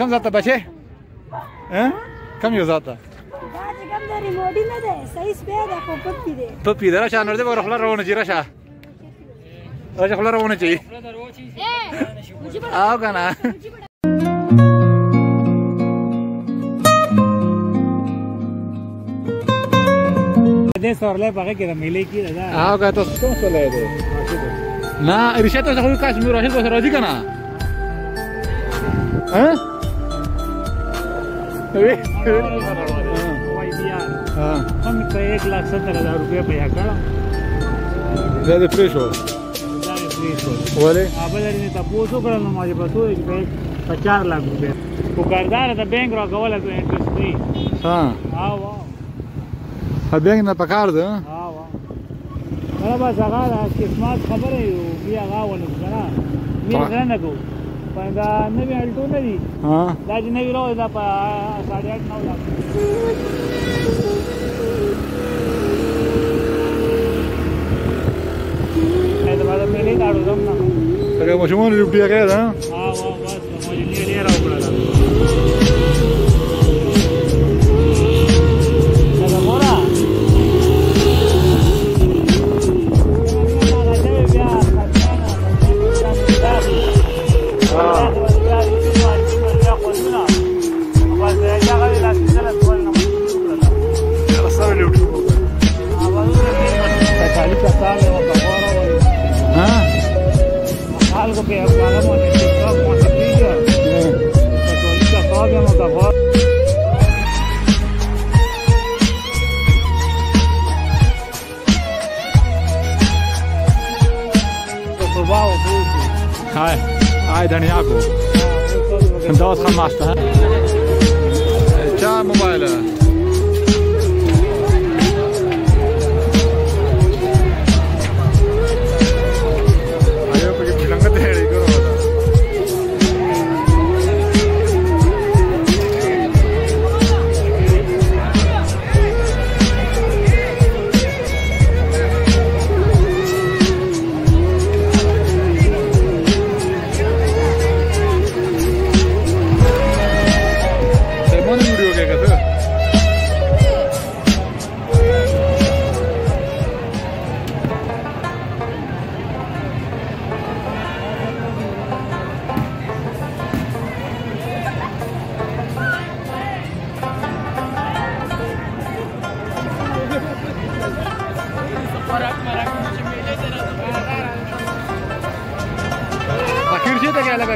کم ذاته بچې کم یو ذاته کم د ریموټي نه ده صحیح سپی ده خو پپی ده پپی ده راشه نور دې به خپله روانه چې راشه راشه خپله روانه چې او که نه دې سورلی په هغې کې د میلې کې ده او که تاسو کوم سورلی دی نه رشاد ته خو کاش مې راشد ورسره راځي که نه هم په 1,70,000 روپۍ پیدا کړه دا دې پرې شو دا یې پرې شو ولې بل یې تپوس وکړل نو ما دې په څو چې په 4 लाख روپۍ خو کارګار ته بینک راکولی په انټرسټ فري بینک نه پکار ده دا بس هغه د قسمت خبره یو بیا هغه ونه کنه مې سره نه کوو دا نوی الټو نه دي دا چې نوی راوړي دا په 8.5-9 लाख دا بعد مې نه اړو زم نه څنګه ماشومان ډیوټي کوي دا بس مې نه راوړل algo que hablamos en TikTok con la pilla católica todavía no está fácil probado dulce هاي دنياكو انت واضح خمسته جا موبايله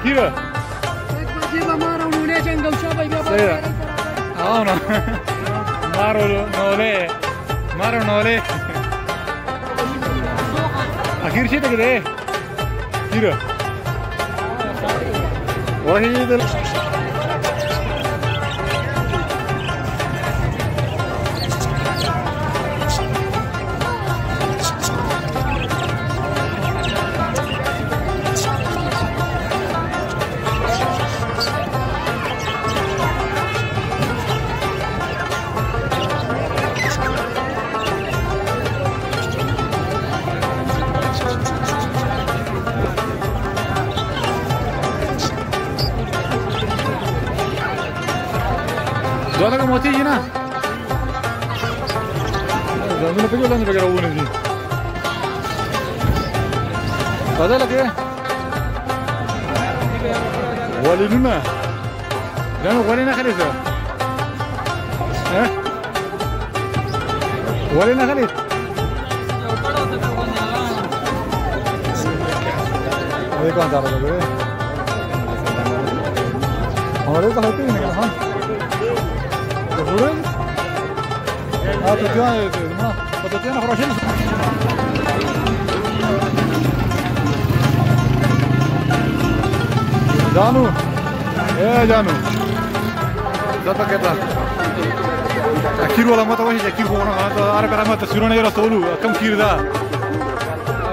Kira. Jiba maro nune jangam shaba iba. Ah no. Maro nole. Akhir sih tak deh. Kira. Wah ini. Jualan ke mochi je na? Jangan lupa jualan juga rawu ni. Ada lagi? Wali luna. Jangan wali nak kali sah. Wali nak kali. Ini kan cara tu. Hamaरे तो होते ही नहीं हाँ Burun? Ah, tujuan itu, mana? Tujuan nak Russian? Janu, Janu. Zata kita. Akhir wala mata wajib akhir orang ada arah kerana mata suruh ni rasa ulu, kam kiri dah.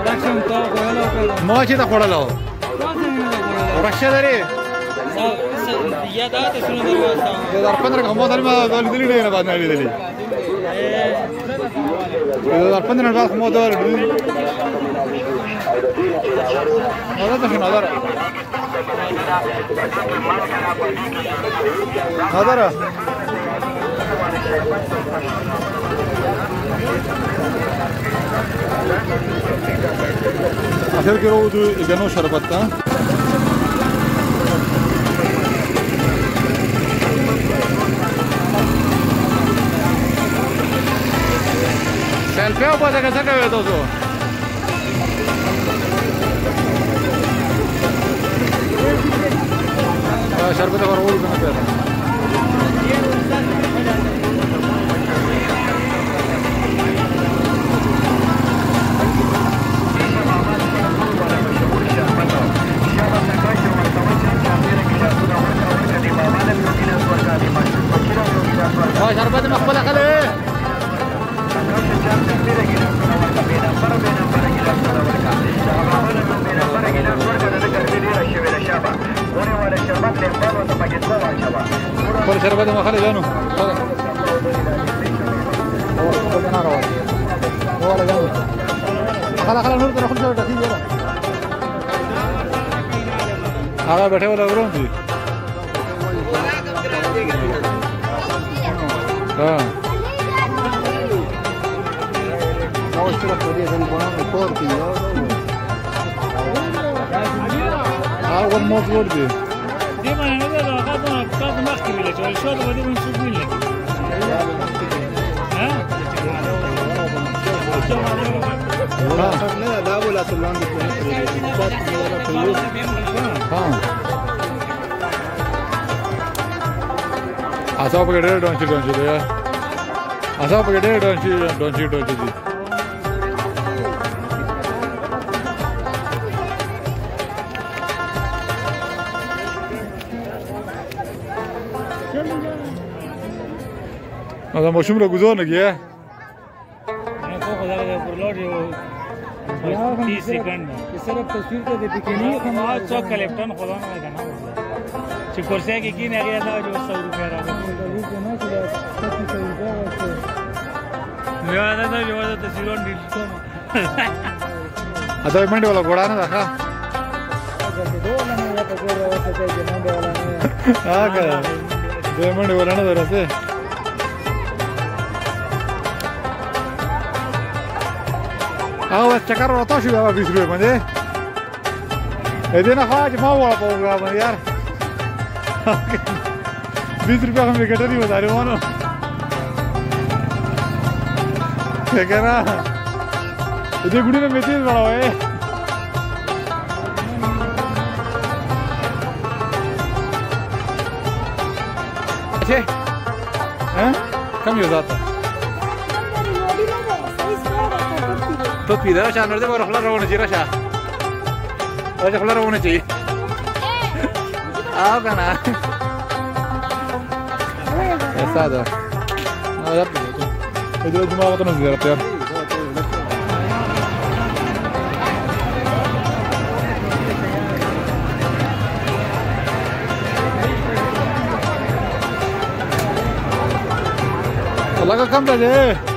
Russian tahu kalau mau cita kola lau. Russian dari. Ya dah tu suruh berwasa. Ya dah 15 kamu tadi mah dah dili ni na badan dili. Ya dah 15 baad kamu dah dili. Ada tu kan ada. نظر اخر کې ورو د غنو شربت ته سیلفي او په دغه څه کوي تاسو شربت ورول کنه پیدا شربت مقبل خلي por شربت ما خلي جانو خلا نور ته خپل ځای ټکی وره هغه بیٹھے ولا ورون دي ها نو ستره پوری ځن بونو کور کې هغه مو ور دي دې باندې نه دا هغه تاسو مخ کې ویل چې شو د دې منسوب ویل ها لا ولا سلام دې ها اسا په ډېر ډونچي دی اسا په ډېر ډونچي دی هذا مشوم را گذار نگیه نه خو خدای پر لوټ یو 30 سکند کې صرف تصویر ته د بکینی خو ما څو کلیپټن خدا نه غنا چې کورسه کې کینې هغه دا جو 100 روپیا راغلی نو دا جو دا تصویرون دي اته منډه ولا ګوډا نه راخه هغه دې منډه ولا نه درته چکر راتا شو بابا 20 روپے باندې دې نه خواج ما ولا پوغا باندې یار 20 روپے هم ګټري ودارې وانه څنګه دې ګډي نه میته وړاوې اچھا کم یو ذات تو پیدا راشه نور دې ور خپل روانه چې راشه خپل روانه چې او کنه ساده نو دا په دې جمعه وته نه زیارت یار الله کا کم ده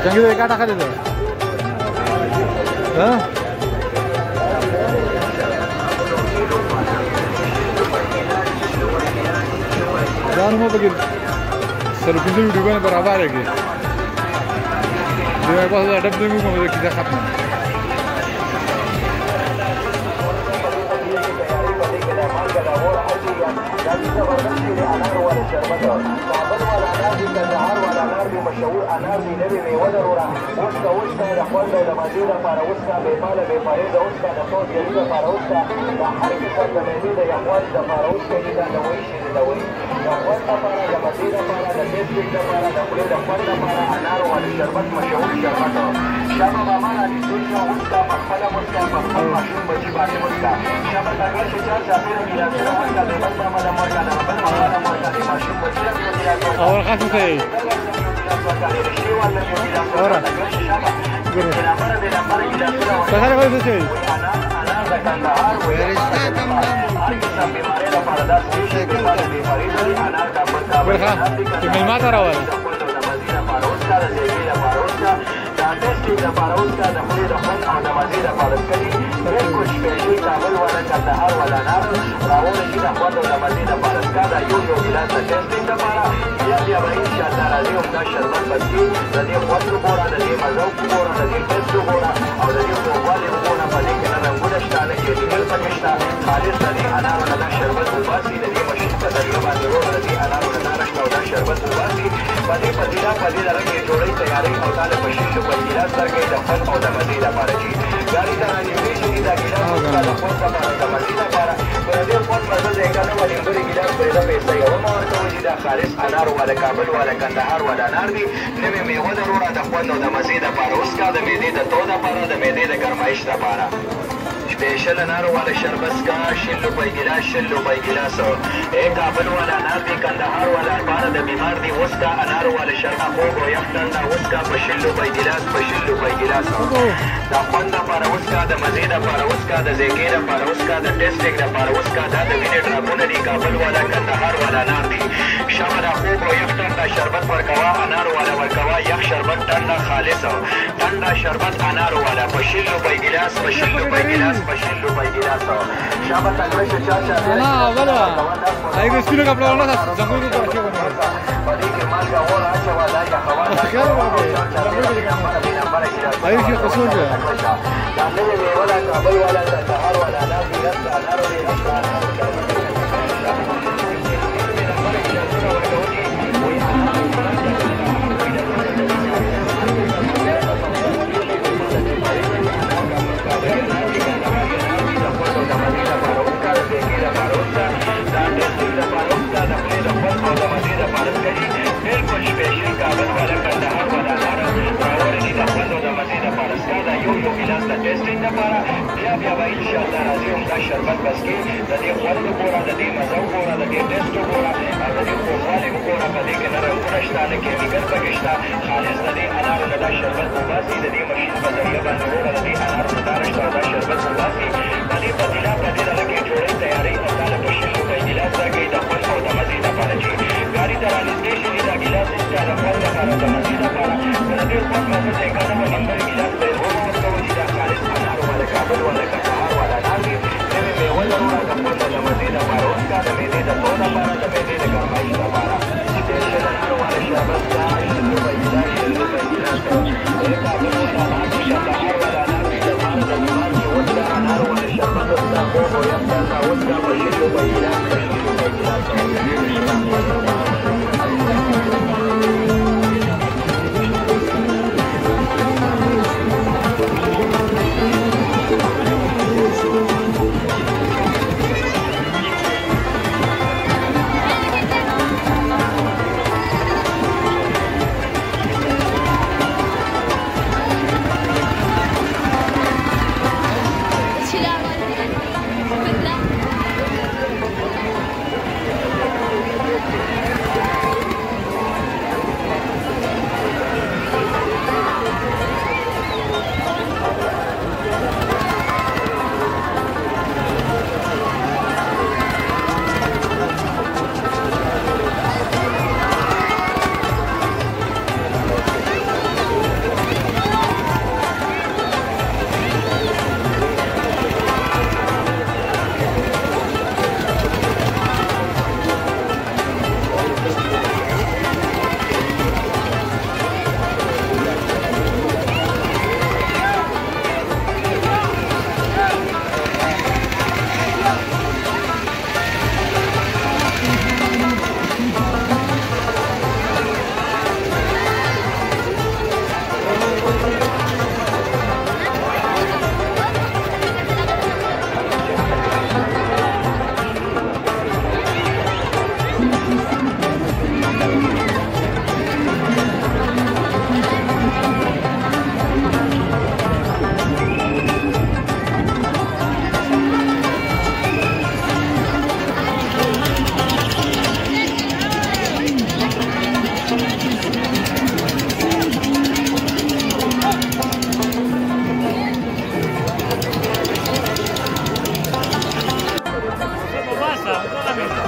څنګه دې کاټه کړې ده ها ځان مو بګیر سره په دې ویډیو باندې برابر راګي دا په هغه ډب دې مو کومه کې ځه ختمه مشهور انار دی نبی میوه ضروره اوسکا د خوند او د مزې لپاره اوسکا بېماله بېپرهیزه اوسکا د څو ګیلي لپاره اوسکا د هر قسم د معدې د یخوالي لپاره اوسکا دي دا دوايي شي دوايي د خوند لپاره د مزې لپاره د ټیسټ لپاره د خولې د خوند لپاره انار والي شربت مشهور شربت شابه ماما را نیسویشه اوسکا په خپله اوسکا په خپل ماشوم بچي باندې اوسکا شابه ځانګړ چې چار چاپېره ګیلاسونه اوسکا د بل ماما د مورکا د بل ماما د مورکا د ماشوم بچي اول خاص څه ahora pasar con eso que me mata ahora وسکا د زیږې لپاره وسکا د ټسټینګ لپاره وسکا د خولې د خوند او د مزې لپاره څکلي بلکل سپیشل کابل والا کندهار والا نار راوړي د خوند او د مزې لپاره څکا دا یو ګیلاس د ټسټینګ لپاره بیا به انشاءالله راځي همدا شربت بچي د دې خوند وګوره د دې مزه وګوره د دې ټسټ وګوره او د دې خوږوالی وګوره په دې کې نه رنګونه شته نه کیمیکل پکې شته خالص د دې انارو نه دا شربت وباسي د دې مشین په ذریعه باندې روغ د دې انارو نه دا رشته او دا شربت وباسي په دې پتیله په دې لرګ کې جوړۍ تیارۍ او تاله په شیشو په ګیلاس درکوي د خوند او د مزې لپاره چې ګاډي ته رانږدې شي دا ګیلاس وسکه د خوند لپاره د مزې لپاره په دې خوند مزه ځای که نه وه نیمګړي ګیلاس پرې ده پیسه یوه مه ورکوئ چې دا خالص انارو والا کابل والا کندهار والا انار دي نوې میوه ده وروره د خوند او د مزې دپاره وسکه د معدې د تو دپاره د معدې د ګرمایش دپاره स्पेशल अनार वाला शरबत का 60 रुपए गिलास 60 रुपए गिलास एक काबल वाला अनार दी कंदहार वाला अखबार द बीमार दी उसका अनार वाला शरबत हो गो यफ्तंदा उसका 60 रुपए गिलास 60 रुपए गिलास द फंदा पर उसका द मजीदा पर उसका द जेकेरा पर उसका द टेस्टिंग पर उसका द मिनट राबुन दी काबल वाला कंदहार वाला अनार दी शमर हो गो यफ्तंदा शरबत पर कवा अनार वाला वर कवा यख शरबत ठंडा खालिस ठंडा शरबत अनार वाला 60 रुपए गिलास 60 रुपए गिलास 60 रुपए गिलास शाबाश अंग्रेज चाचा ना वाला आई के स्कूल का प्रॉब्लम था जंगल को अच्छे बना बड़ी के माल का और अच्छा वाला या हवाला क्या आई के कसूर है सामने में वाला काबल वाला शहर वाला अनार गिलास अनार शरबत बस के दे خوند وګوره د دې مزه وګوره د دې ټیسټ وګوره او د دې خوږوالی وګوره په دې کې نه رنګونه شته نه کیمیکل پکې شته خالص د دې انارو نه دا شربت وباسي د دې مشین په ذریعه باندې روغه د دې انارو نه دا رشته او دا شربت وباسي په دې پتیله په دې لرګ کې جوړۍ تیارۍ او تاله په 60 روپۍ ګیلاس راکوي د خوند او د مزې لپاره چې ګاډي ته رانږدې شي دا ګیلاس وسکه د خوند لپاره د مزې لپاره که د دې خوند مزه ځای که نه به نیمګړی ګیلاس ته یې ورکوئ چې دا خالص انارو والا کابل والا کندهار والا انار دي نوې میوه ضروره د خوند د مزې لپاره وسکه د معدې د تو لپاره د معدې د ګرمایش لپاره سپیشل انارو والا شربت دا 60 روپۍ ګیلاس 60 روپۍ ګیلاس کابل والا انار دي کندهار والا انار دي لپاره د بیمار دي وسکه انارو والا شربت وسکه خوږ او یخ وسکه په 60 روپۍ ګیلاس 60 روپۍ ګیلاس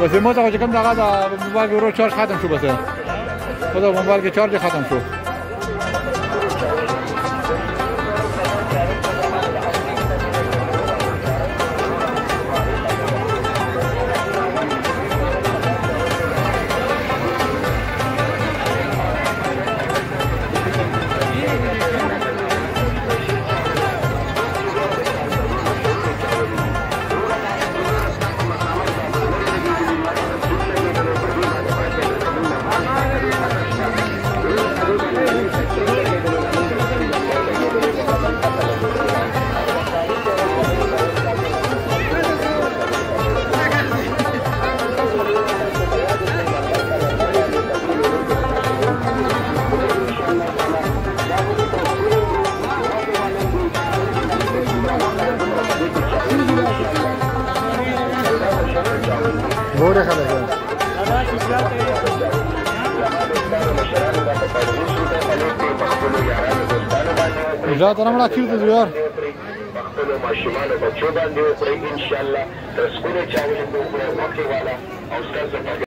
بس ما تا چې کوم دغه د موبایل ورو چارج ختم شو بس خدا موبایل کې چارج ختم شو اجازه تر مړه کیږي ته یار خپل ماشومان بچو باندې وکړي ان شاء الله تر سکول چاولې وکړي وخت والا او ستاسو